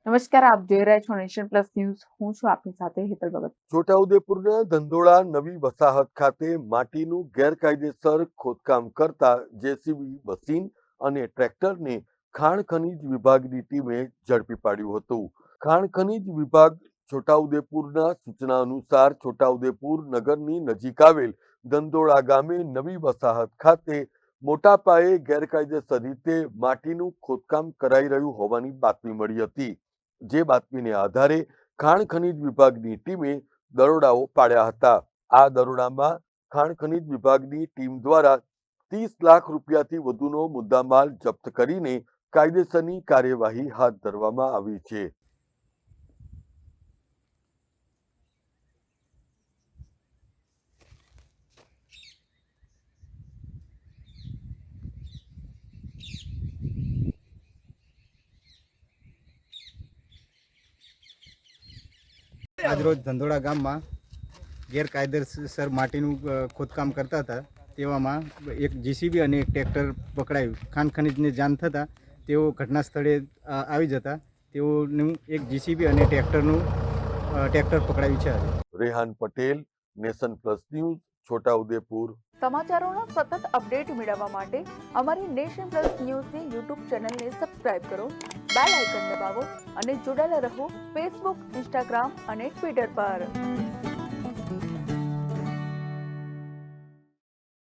નમસ્કાર, આપ જોઈ રહ્યા છો નેશન પ્લસ ન્યૂઝ. હું છું આપની સાથે હેતલ ભગત. છોટાઉદેપુરના ધંધોળા નવી વસાહત ખાતે માટીનું ગેરકાયદેસર ખોદકામ કરતા જેસીબી મશીન અને ટ્રેક્ટરને ખાણ ખનીજ વિભાગની ટીમે ઝડપી પાડ્યું હતું. ખાણ ખનીજ વિભાગ છોટાઉદેપુરના સૂચના અનુસાર છોટાઉદેપુર નગરની નજીક આવેલ ધંધોળા ગામે નવી વસાહત ખાતે મોટા પાયે ગેરકાયદેસર રીતે માટીનું ખોદકામ કરાઈ રહ્યું હોવાની બાતમી મળી હતી. જે બાતમીને આધારે ખાણ ખનીજ વિભાગની ટીમે દરોડાઓ પાડ્યા હતા. આ દરોડામાં ખાણ ખનીજ વિભાગની ટીમ દ્વારા 30 લાખ રૂપિયાથી વધુનો મુદ્દામાલ જપ્ત કરીને કાયદેસરની કાર્યવાહી હાથ ધરવામાં આવી છે. આજરોજ ધંધોળા ગામમાં ગેરકાયદેસર માટીનું ખોદકામ કરતા હતા. તેવામાં એક જીસીબી અને એક ટ્રેક્ટર પકડાયું. ખાણ ખનીજને જાણ થતાં તેઓ ઘટના સ્થળે આવી જતા તેઓનું એક જીસીબી અને ટ્રેક્ટર પકડાયું છે. Rehan Patel, nation plus news, Chhota Udepur. સમાચારોનો સતત અપડેટ મેળવવા માટે અમારી નેશન પ્લસ ન્યૂઝની યુટ્યુબ ચેનલને સબસ્ક્રાઇબ કરો, બેલ આઇકન દબાવો અને જોડાયેલા રહો ફેસબુક, ઇન્સ્ટાગ્રામ અને ટ્વિટર પર.